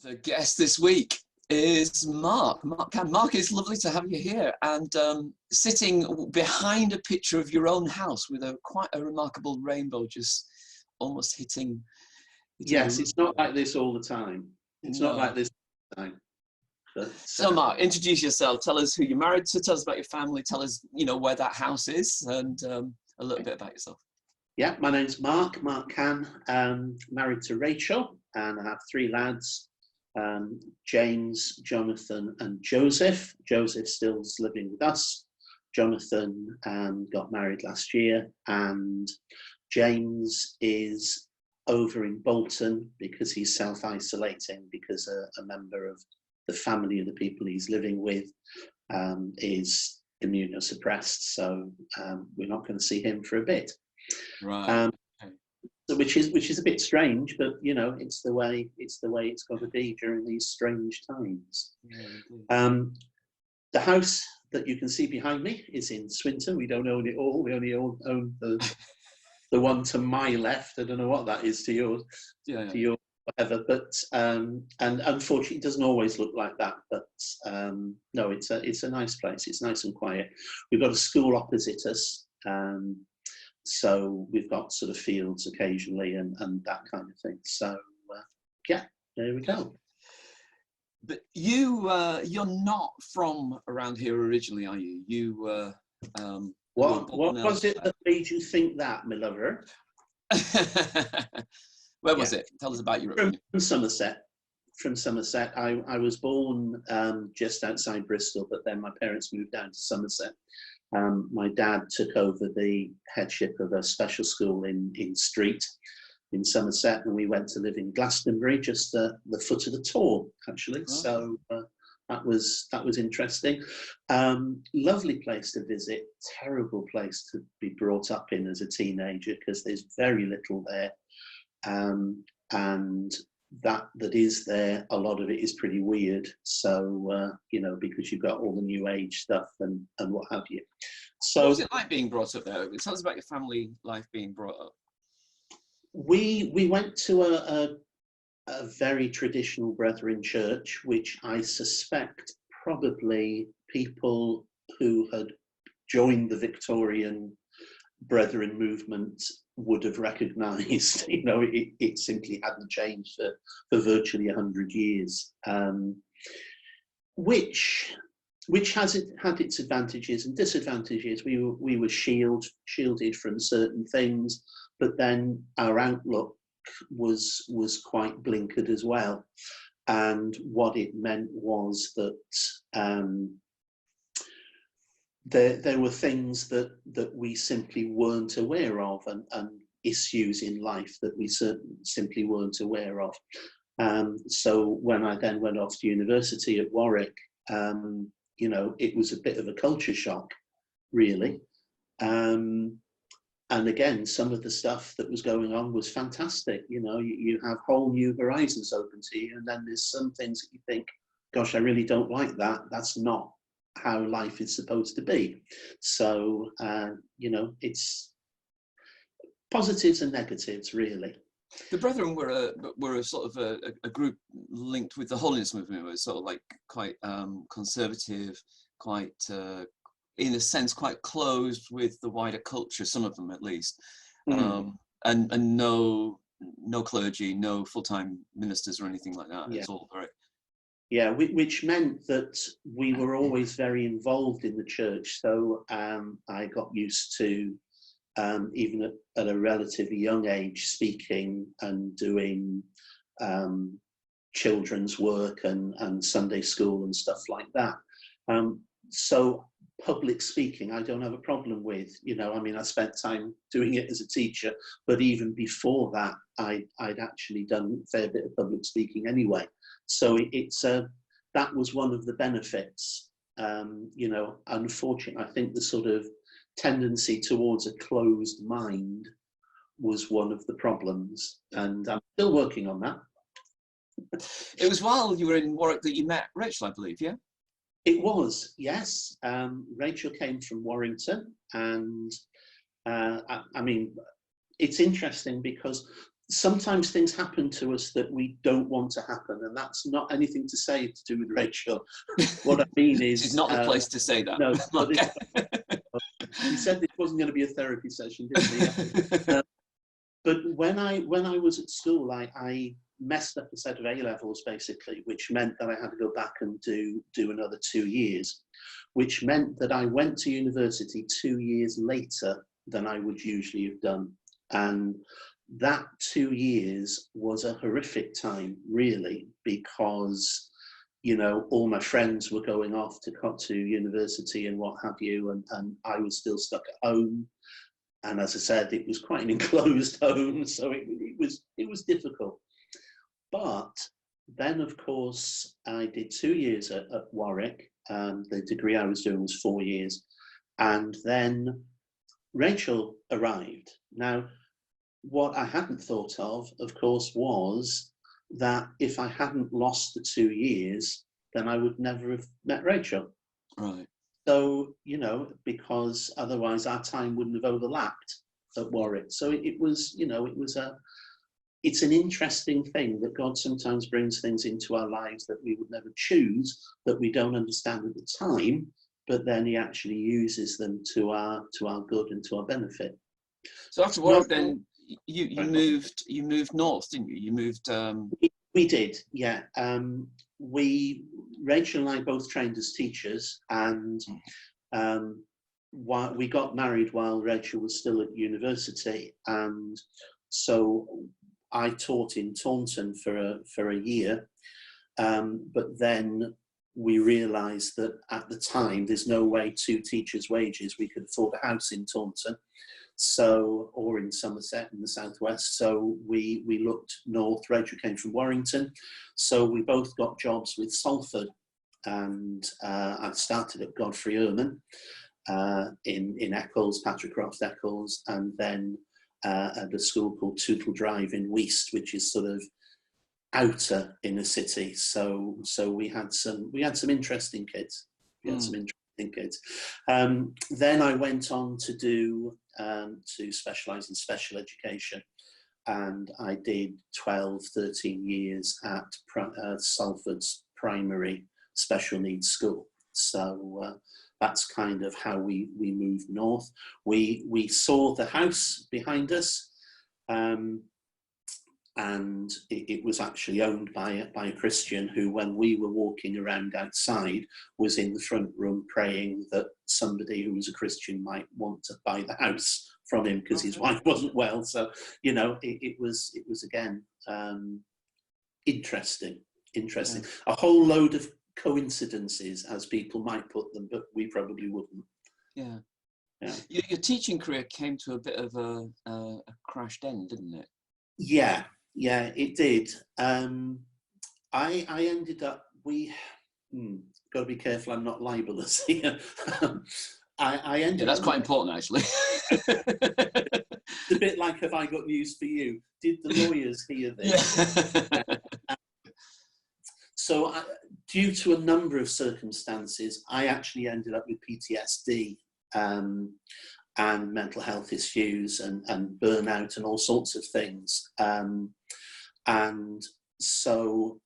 The guest this week is Mark. Mark, it's lovely to have you here, and sitting behind a picture of your own house with quite a remarkable rainbow just almost hitting. Yes, it's not like this all the time. It's not like this all the time. But, so Mark, introduce yourself. Tell us who you're married to. Tell us about your family. Tell us, where that house is, and a little bit about yourself. Yeah, my name's Mark Can. Married to Rachel, and I have three lads. James, Jonathan and Joseph. Joseph still's living with us. Jonathan got married last year, and James is over in Bolton because he's self-isolating because a member of the family of the people he's living with is immunosuppressed, so we're not going to see him for a bit. Right. Which is a bit strange, but it's the way it's got to be during these strange times. Yeah, the house that you can see behind me is in Swinton. We don't own it all. We only own the one to my left. I don't know what that is to yours. Yeah. To your whatever. But and unfortunately, it doesn't always look like that. But no, it's a nice place. It's nice and quiet. We've got a school opposite us. So we've got sort of fields occasionally and that kind of thing. So yeah, there we go. But you're not from around here originally, are you? You what was it that made you think that, my lover? Where was it? Tell us about your from Somerset. From Somerset. I was born just outside Bristol, but then my parents moved down to Somerset. My dad took over the headship of a special school in Street in Somerset, and we went to live in Glastonbury, just the foot of the Tor, actually. Oh. So that was interesting. Lovely place to visit. Terrible place to be brought up in as a teenager because there's very little there, and that is there, a lot of it is pretty weird. So because you've got all the new age stuff and what have you. So what was it like being brought up there? Tell us about your family life being brought up. We went to a very traditional Brethren church, which I suspect probably people who had joined the Victorian Brethren movement would have recognised. It simply hadn't changed for virtually 100 years, which had its advantages and disadvantages. We were shielded from certain things, but then our outlook was quite blinkered as well. And what it meant was that there were things that we simply weren't aware of, and issues in life that we simply weren't aware of. So when I then went off to university at Warwick, it was a bit of a culture shock, really. And again, some of the stuff that was going on was fantastic. You have whole new horizons open to you, and then there's some things that you think, gosh, I really don't like that. That's not how life is supposed to be. So, it's positives and negatives, really. The Brethren were a sort of a group linked with the holiness movement. It was sort of like quite conservative, quite, in a sense, quite closed with the wider culture, some of them at least. And no clergy, no full-time ministers or anything like that. Yeah. It's all very... Yeah, which meant that we were always very involved in the church. So I got used to, even at a relatively young age, speaking and doing children's work and Sunday school and stuff like that. So public speaking, I don't have a problem with. I spent time doing it as a teacher, but even before that, I'd actually done a fair bit of public speaking anyway. So that was one of the benefits. Unfortunately, I think the sort of tendency towards a closed mind was one of the problems, and I'm still working on that. It was while you were in Warwick that you met Rachel, I believe, yeah? It was, yes. Rachel came from Warrington, and it's interesting because sometimes things happen to us that we don't want to happen, and that's not anything to say to do with Rachel. What I mean is, She's not the place to say that. No, but Okay. he said this wasn't going to be a therapy session, didn't he? But when I was at school, I messed up a set of A levels basically, which meant that I had to go back and do another 2 years, which meant that I went to university 2 years later than I would usually have done, and that 2 years was a horrific time, really, because, you know, all my friends were going off to university and what have you, and I was still stuck at home. And as I said, it was quite an enclosed home, so it was difficult. But then, of course, I did 2 years at Warwick. The degree I was doing was 4 years. And then Rachel arrived. Now, what I hadn't thought of course, was that if I hadn't lost the 2 years, then I would never have met Rachel. Right. So, you know, because otherwise our time wouldn't have overlapped at Warwick. So it was, you know, it's an interesting thing that God sometimes brings things into our lives that we would never choose, that we don't understand at the time, but then he actually uses them to our good and to our benefit. So after Warwick, then you moved north, didn't you? You moved. We did, yeah. Rachel and I both trained as teachers, and we got married while Rachel was still at university, and so I taught in Taunton for a year, but then we realised that at the time there's no way 2 teachers' wages. We could afford a house in Taunton, or in Somerset in the southwest. So we looked north. Rachel came from Warrington, so we both got jobs with Salford, and I started at Godfrey Erman in Eccles, Patrick Croft Eccles, and then at a school called Tootle Drive in Weast, which is sort of outer inner city. So we had some interesting kids. Then I went on to do to specialise in special education, and I did 12-13 years at Salford's primary special needs school. So that's kind of how we moved north. We saw the house behind us, and it was actually owned by a Christian who, when we were walking around outside, was in the front room praying that somebody who was a Christian might want to buy the house from him because his wife wasn't well. So, you know, it was again interesting. Yeah. A whole load of coincidences, as people might put them, but we probably wouldn't. Yeah. Your teaching career came to a bit of a crashed end, didn't it? Yeah, it did. I ended up, got to be careful I'm not libelous here. I ended that's quite important, actually. It's a bit like, have I got news for you? Did the lawyers hear this? Yeah. So due to a number of circumstances, I actually ended up with PTSD and mental health issues and burnout and all sorts of things. And so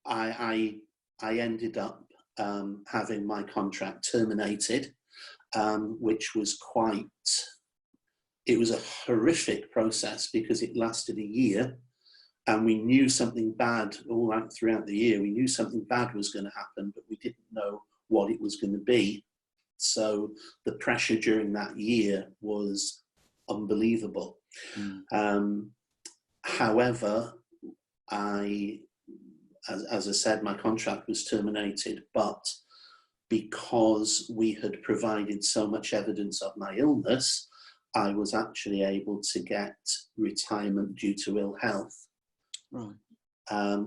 I ended up having my contract terminated, which was it was a horrific process because it lasted a year. And we knew something bad all out throughout the year. We knew something bad was going to happen, but we didn't know what it was going to be. So the pressure during that year was unbelievable. However, as I said, my contract was terminated, but because we had provided so much evidence of my illness, I was actually able to get retirement due to ill health. Right.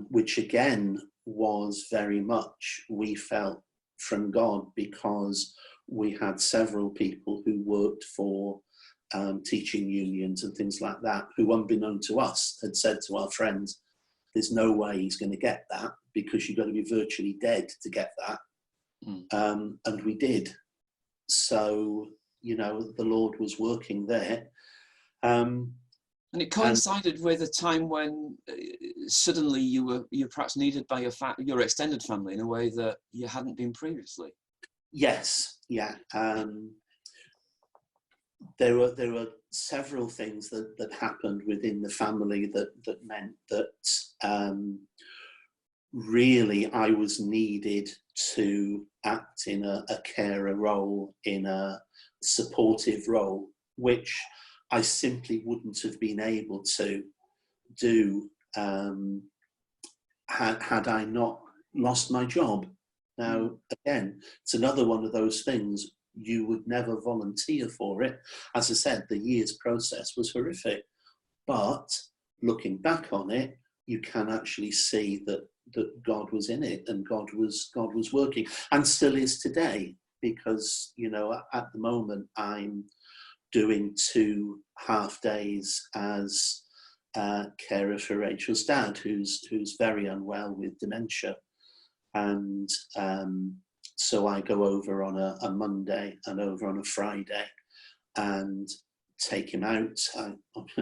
Which again was very much, we felt, from God, because we had several people who worked for teaching unions and things like that, who, unbeknown to us, had said to our friends, there's no way he's going to get that because you've got to be virtually dead to get that. And we did. So, you know, the Lord was working there. And it coincided with a time when suddenly you were perhaps needed by your extended family in a way that you hadn't been previously. Yes, yeah. There were several things that happened within the family that meant that really I was needed to act in a carer role, in a supportive role, which I simply wouldn't have been able to do had I not lost my job. Now, again, it's another one of those things, you would never volunteer for it. As I said, the year's process was horrific, but looking back on it, you can actually see that God was in it, and God was working, and still is today, because, you know, at the moment I'm doing 2 half days as carer for Rachel's dad, who's very unwell with dementia. And so I go over on a Monday and over on a Friday and take him out. I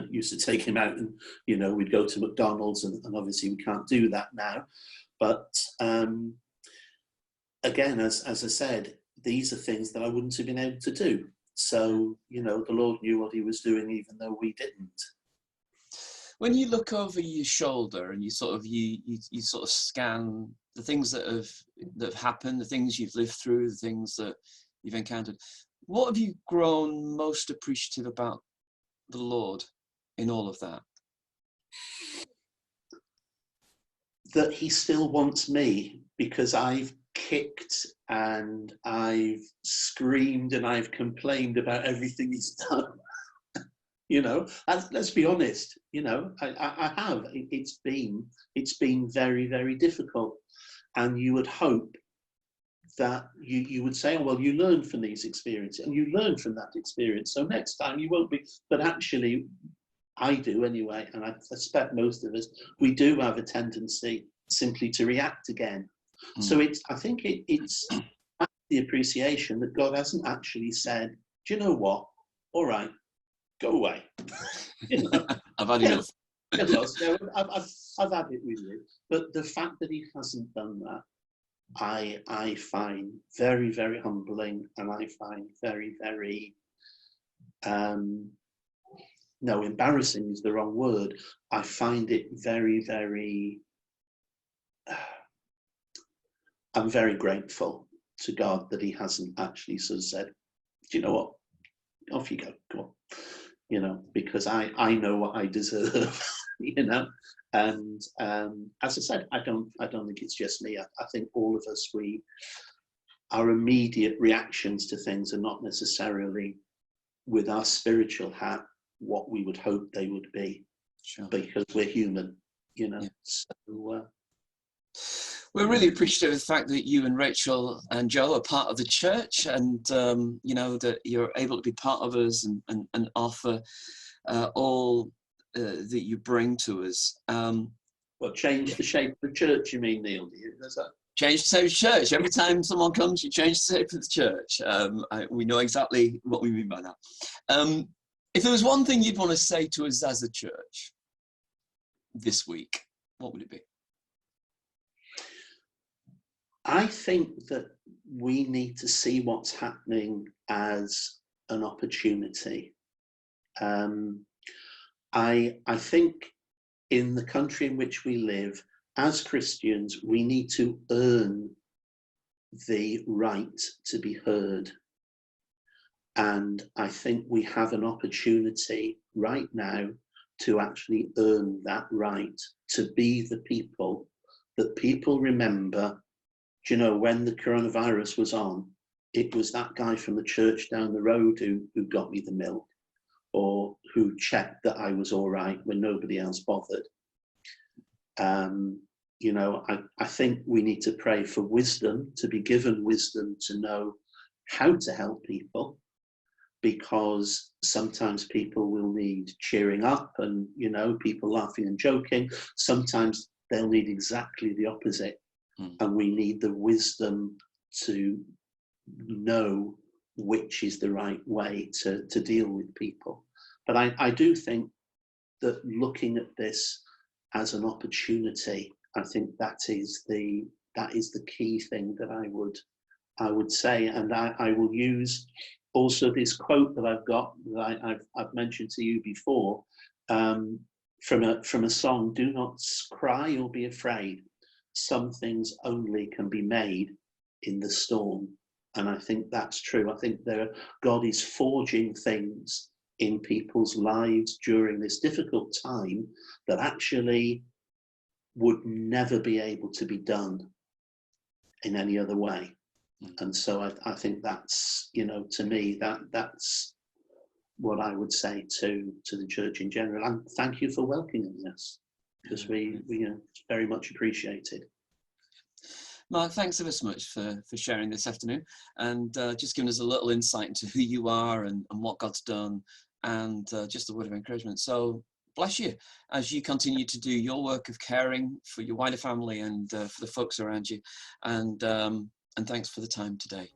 used to take him out, and, you know, we'd go to McDonald's, and obviously we can't do that now. But again, as I said, these are things that I wouldn't have been able to do. So, you know, the Lord knew what he was doing, even though we didn't. When you look over your shoulder and you sort of scan the things that have happened, the things you've lived through, the things that you've encountered, what have you grown most appreciative about the Lord in all of that? That he still wants me, because I've kicked and I've screamed and I've complained about everything he's done. You know, let's be honest, you know, I have. It's been very, very difficult. And you would hope that you would say, oh, well, you learn from these experiences, and you learn from that experience, so next time you won't be. But actually, I do anyway, and I suspect most of us, we do have a tendency simply to react again. So I think it's the appreciation that God hasn't actually said, do you know what? All right, go away. You know? I've had enough. So I've had it with you. But the fact that he hasn't done that, I find very, very humbling, and I find very, very, no, embarrassing is the wrong word. I find it very, very, I'm very grateful to God that he hasn't actually sort of said, do you know what, off you go, come on, you know, because I know what I deserve, you know. And as I said, I don't think it's just me. I think all of us, our immediate reactions to things are not necessarily with our spiritual hat what we would hope they would be. Sure. Because we're human, you know. Yeah. So we're really appreciative of the fact that you and Rachel and Joe are part of the church, and you know, that you're able to be part of us and offer all that you bring to us. Well, change the shape of the church, you mean, Neil? Is that? Change the shape of the church. Every time someone comes, you change the shape of the church. We know exactly what we mean by that. If there was one thing you'd want to say to us as a church this week, what would it be? I think that we need to see what's happening as an opportunity. I think in the country in which we live, as Christians, we need to earn the right to be heard. And I think we have an opportunity right now to actually earn that right, to be the people that people remember. Do you know, when the coronavirus was on, it was that guy from the church down the road who got me the milk, or who checked that I was all right when nobody else bothered. You know, I think we need to pray for wisdom, to be given wisdom to know how to help people, because sometimes people will need cheering up and, you know, people laughing and joking. Sometimes they'll need exactly the opposite. And we need the wisdom to know which is the right way to deal with people. But I do think that looking at this as an opportunity, I think that is the key thing that I would say. And I will use also this quote that I've got that I've mentioned to you before, from a song: "Do not cry or be afraid. Some things only can be made in the storm." And I think that's true. I think God is forging things in people's lives during this difficult time that actually would never be able to be done in any other way. And so I think that's, to me, that's what I would say to the church in general. And thank you for welcoming us, because we it's very much appreciated. Mark, thanks ever so much for sharing this afternoon, and just giving us a little insight into who you are and what God's done, and just a word of encouragement. So bless you as you continue to do your work of caring for your wider family and for the folks around you. And thanks for the time today.